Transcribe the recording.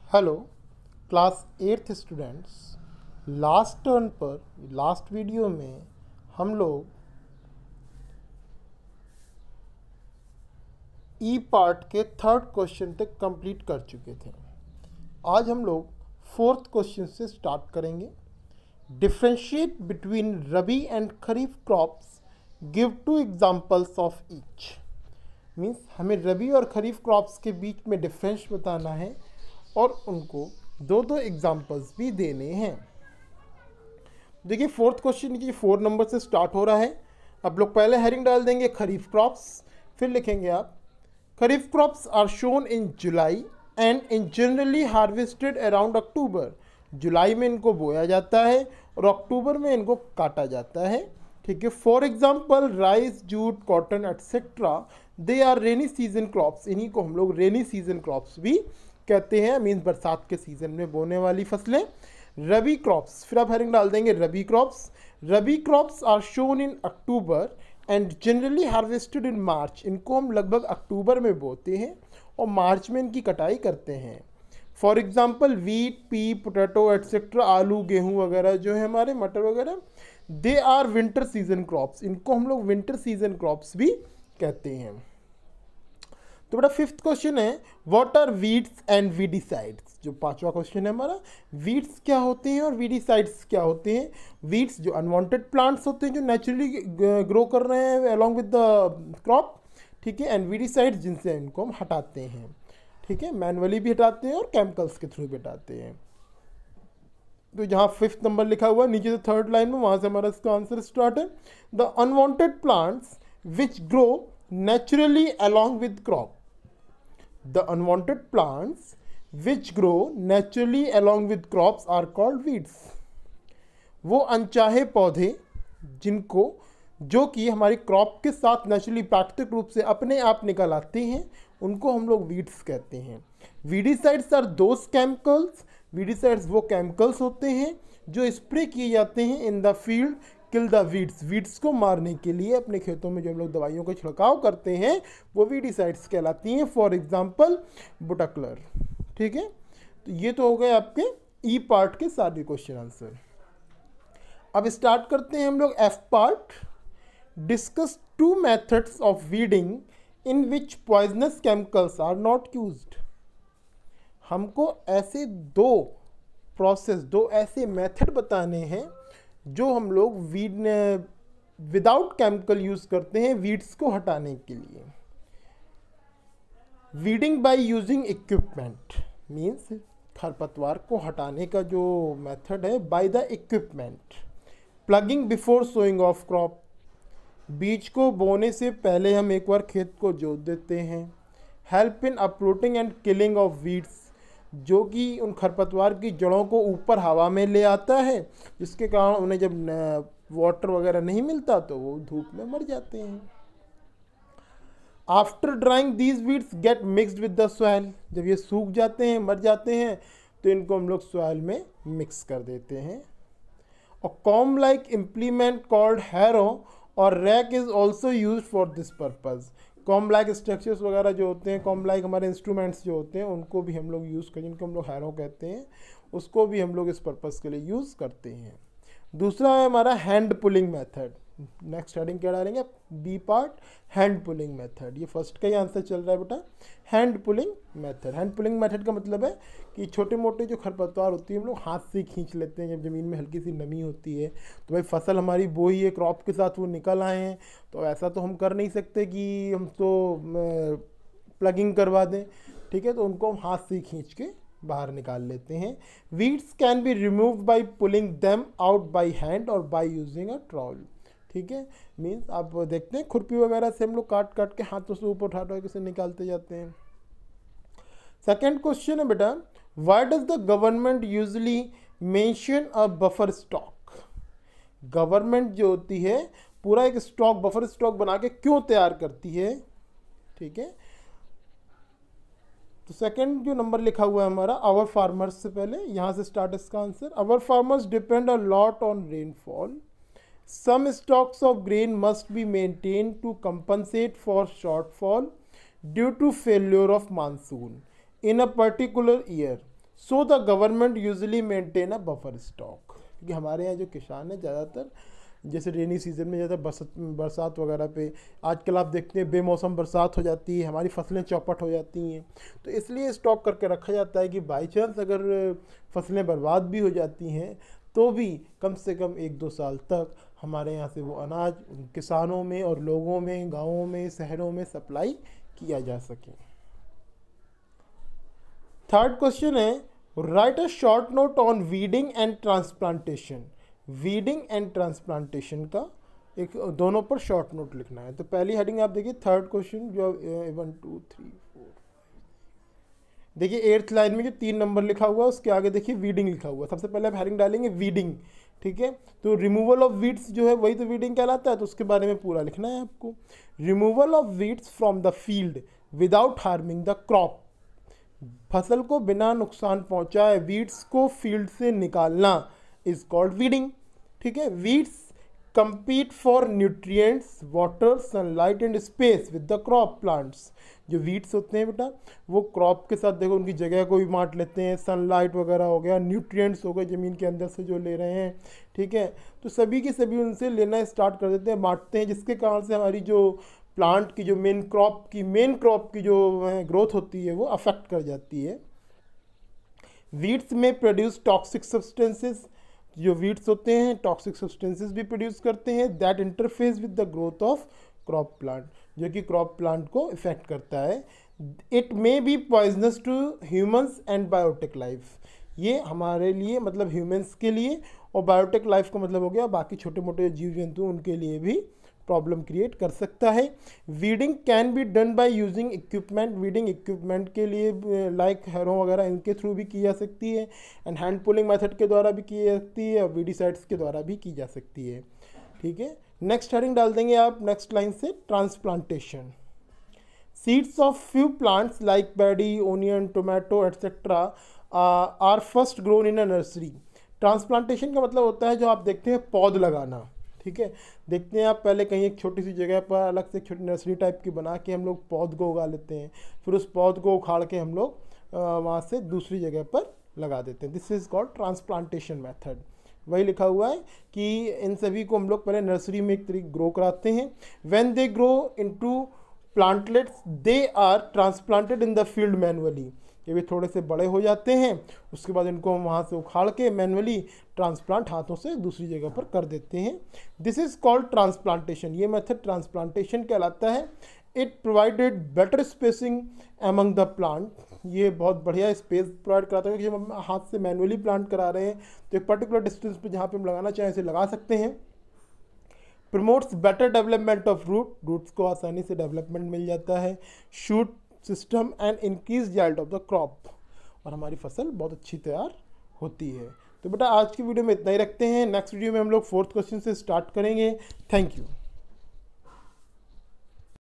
Hello class 8th students. Last turn पर last video में हम लोग ई पार्ट के थर्ड क्वेश्चन तक कंप्लीट कर चुके थे। आज हम लोग फोर्थ क्वेश्चन से स्टार्ट करेंगे। Differentiate between rabi and kharif crops, give to examples of each. Means हमें रबी और खरीफ क्रॉप्स के बीच में डिफरेंस बताना है और उनको दो दो एग्जाम्पल्स भी देने हैं। देखिए फोर्थ क्वेश्चन की 4 नंबर से स्टार्ट हो रहा है। अब लोग पहले हेडिंग डाल देंगे खरीफ क्रॉप्स, फिर लिखेंगे आप kharif crops are sown in July and in generally harvested around October. जुलाई में इनको बोया जाता है और अक्टूबर में इनको काटा जाता है। ठीक है। For example rice, jute, cotton etcetera they are rainy season crops. इन्हीं को हम लोग रेनी सीजन क्रॉप्स भी कहते हैं, मीन्स बरसात के सीजन में बोने वाली फसलें। रबी क्रॉप्स, फिर आप हेडिंग डाल देंगे rabi crops. Rabi crops are sown in October and generally harvested in March. इनको हम लगभग अक्टूबर में बोते हैं और मार्च में इनकी कटाई करते हैं। For example wheat, pea, potato etcetera, आलू, गेहूँ वगैरह जो है हमारे, मटर वगैरह, they are winter season crops. इनको हम लोग विंटर सीजन क्रॉप्स भी कहते हैं। तो बेटा फिफ्थ क्वेश्चन है what are weeds and weedicides. जो पांचवा क्वेश्चन है हमारा, वीड्स क्या होते हैं और वीडीसाइड्स क्या होते हैं। वीड्स जो अनवांटेड प्लांट्स होते हैं जो नेचुरली ग्रो कर रहे हैं अलॉन्ग विद द क्रॉप। ठीक है। एंड वीडीसाइड्स जिनसे इनको हम हटाते हैं। ठीक है। मैनुअली भी हटाते हैं और केमिकल्स के थ्रू भी हटाते हैं। तो जहाँ फिफ्थ नंबर लिखा हुआ है नीचे से थर्ड लाइन में, वहाँ से हमारा इसका आंसर स्टार्ट है। The unwanted plants which grow naturally along with crop. The unwanted plants which grow naturally along with crops are called weeds. वो अनचाहे पौधे जिनको जो कि हमारी क्रॉप के साथ नेचुरली प्राकृतिक रूप से अपने आप निकल आते हैं उनको हम लोग वीड्स कहते हैं। Weedicides are those chemicals. Weedicides वो केमिकल्स होते हैं जो स्प्रे किए जाते हैं in the field kill the weeds. Weeds को मारने के लिए अपने खेतों में जो हम लोग दवाइयों का छिड़काव करते हैं वो वीडीसाइड्स कहलाती हैं। For example butachlor. ठीक है। तो ये तो हो गए आपके ई पार्ट के सारे क्वेश्चन आंसर। अब स्टार्ट करते हैं हम लोग F part. Discuss 2 methods of weeding in which poisonous chemicals are not used. हमको ऐसे दो ऐसे मेथड बताने हैं जो हम लोग विदाउट केमिकल यूज करते हैं वीड्स को हटाने के लिए। Weeding by using equipment means खरपतवार को हटाने का जो मेथड है by the equipment. Plugging before sowing of crop, बीज को बोने से पहले हम एक बार खेत को जोत देते हैं। Help in uprooting and killing of weeds, जो कि उन खरपतवार की जड़ों को ऊपर हवा में ले आता है, जिसके कारण उन्हें जब वाटर वगैरह नहीं मिलता तो वो धूप में मर जाते हैं। After drawing these weeds get mixed with the soil, जब ये सूख जाते हैं, मर जाते हैं, तो इनको हम लोग सॉइल में मिक्स कर देते हैं। और comb like implement called harrow और rake is also use for this purpose. Comb like structures वगैरह जो होते हैं, कॉम लाइक हमारे इंस्ट्रूमेंट्स जो होते हैं, उनको भी हम लोग यूज़ करें, जिनको हम लोग हैरो कहते हैं, उसको भी हम लोग इस पर्पज़ के लिए यूज़ करते हैं। दूसरा है हमारा hand pulling method. Next heading क्या डालेंगे, B part, hand pulling method. ये फर्स्ट का ही आंसर चल रहा है बेटा, hand pulling method. Hand pulling method का मतलब है कि छोटे मोटे जो खरपतवार होती है हम लोग हाथ से खींच लेते हैं। जब ज़मीन में हल्की सी नमी होती है तो भाई फसल हमारी बोई है, क्रॉप के साथ वो निकल आए हैं, तो ऐसा तो हम कर नहीं सकते कि हम तो प्लगिंग करवा दें। ठीक है। तो उनको हम हाथ से खींच के बाहर निकाल लेते हैं। Weeds can be removed by pulling them out by hand और बाई यूजिंग अ ट्रॉल। ठीक है। मीन्स आप देखते हैं खुरपी वगैरह से हम लोग काट काट के हाथों से ऊपर उठा के निकालते जाते हैं। सेकेंड क्वेश्चन है बेटा, why does the government usually mention a buffer stock. Government जो होती है पूरा एक स्टॉक, बफर स्टॉक बना के क्यों तैयार करती है। ठीक है। तो सेकंड जो नंबर लिखा हुआ है हमारा, आवर फार्मर्स से पहले यहाँ से स्टार्ट इसका answer. Our farmers depend a lot on rainfall. Some stocks of grain must be maintained to compensate for shortfall due to failure of monsoon in a particular year. So the government usually maintain a buffer stock. क्योंकि हमारे यहाँ जो किसान है ज़्यादातर जैसे rainy season में ज़्यादा बरसात वगैरह पे आजकल आप देखते हैं बेमौसम बरसात हो जाती है, हमारी फसलें चौपट हो जाती हैं, तो इसलिए स्टॉक करके रखा जाता है कि बाई चांस अगर फसलें बर्बाद भी हो जाती हैं तो भी कम से कम 1-2 साल तक हमारे यहाँ से वो अनाज किसानों में और लोगों में, गाँवों में, शहरों में सप्लाई किया जा सके। थर्ड क्वेश्चन है, right a short note on weeding and transplantation. Weeding and transplantation का एक दोनों पर शॉर्ट नोट लिखना है। तो पहली हेडिंग आप देखिए, थर्ड क्वेश्चन जो 1 2 3 4 देखिए 8th लाइन में जो 3 नंबर लिखा हुआ है उसके आगे देखिए वीडिंग लिखा हुआ है। सबसे पहले आप हेडिंग डालेंगे वीडिंग, ठीक है। तो रिमूवल ऑफ वीड्स जो है वही तो वीडिंग कहलाता है, तो उसके बारे में पूरा लिखना है आपको। Removal of weeds from the field without harming the crop. फसल को बिना नुकसान पहुंचाए वीड्स को फील्ड से निकालना इज कॉल्ड वीडिंग, ठीक है। Weeds compete for nutrients, water, sunlight and space with the crop plants. जो वीड्स होते हैं बेटा वो क्रॉप के साथ देखो उनकी जगह को भी बांट लेते हैं, सनलाइट वगैरह हो गया, न्यूट्रिएंट्स हो गए ज़मीन के अंदर से जो ले रहे हैं, ठीक है। तो सभी की सभी उनसे लेना स्टार्ट कर देते हैं, बांटते हैं, जिसके कारण से हमारी जो प्लांट की जो मेन क्रॉप की जो ग्रोथ होती है वो अफेक्ट कर जाती है। Weeds may produce toxic substances. जो वीड्स होते हैं टॉक्सिक सब्सटेंसेस भी प्रोड्यूस करते हैं that interfaces with the growth of crop plant, जो कि क्रॉप प्लांट को इफेक्ट करता है। It may be poisonous to humans and biotic life. ये हमारे लिए मतलब ह्यूमंस के लिए, और बायोटिक लाइफ का मतलब हो गया बाकी छोटे मोटे जीव जंतु, उनके लिए भी प्रॉब्लम क्रिएट कर सकता है। Weeding can be done by using equipment. Weeding equipment के लिए लाइक हैरों वगैरह इनके थ्रू भी की जा सकती है, एंड हैंड पुलिंग मेथड के द्वारा भी की जा सकती है, और वीडीसाइड्स के द्वारा भी की जा सकती है, ठीक है। नेक्स्ट हेडिंग डाल देंगे आप नेक्स्ट लाइन से, transplantation. Seeds of few plants like paddy, onion, tomato etcetera are first grown in a nursery. Transplantation का मतलब होता है जो आप देखते हैं पौध लगाना, ठीक है। देखते हैं आप पहले कहीं एक छोटी सी जगह पर अलग से एक छोटी नर्सरी टाइप की बना के हम लोग पौध को उगा लेते हैं, फिर उस पौध को उखाड़ के हम लोग वहाँ से दूसरी जगह पर लगा देते हैं। This is called transplantation method. वही लिखा हुआ है कि इन सभी को हम लोग पहले नर्सरी में एक तरीके ग्रो कराते हैं। When they grow into plantlets they are transplanted in the field manually. ये भी थोड़े से बड़े हो जाते हैं, उसके बाद इनको हम वहाँ से उखाड़ के मैनुअली ट्रांसप्लांट हाथों से दूसरी जगह पर कर देते हैं। This is called transplantation. ये मेथड ट्रांसप्लांटेशन कहलाता है। It provided better spacing among the plant. ये बहुत बढ़िया स्पेस प्रोवाइड कराता है, क्योंकि जब हम हाथ से मैनुअली प्लांट करा रहे हैं तो एक पर्टिकुलर डिस्टेंस पे जहाँ पे हम लगाना चाहें इसे लगा सकते हैं। Promotes better development of roots को आसानी से डेवलपमेंट मिल जाता है। Shoot system and increase yield of the crop, और हमारी फसल बहुत अच्छी तैयार होती है। तो बेटा आज की वीडियो में इतना ही रखते हैं। नेक्स्ट वीडियो में हम लोग 4th क्वेश्चन से स्टार्ट करेंगे। Thank you.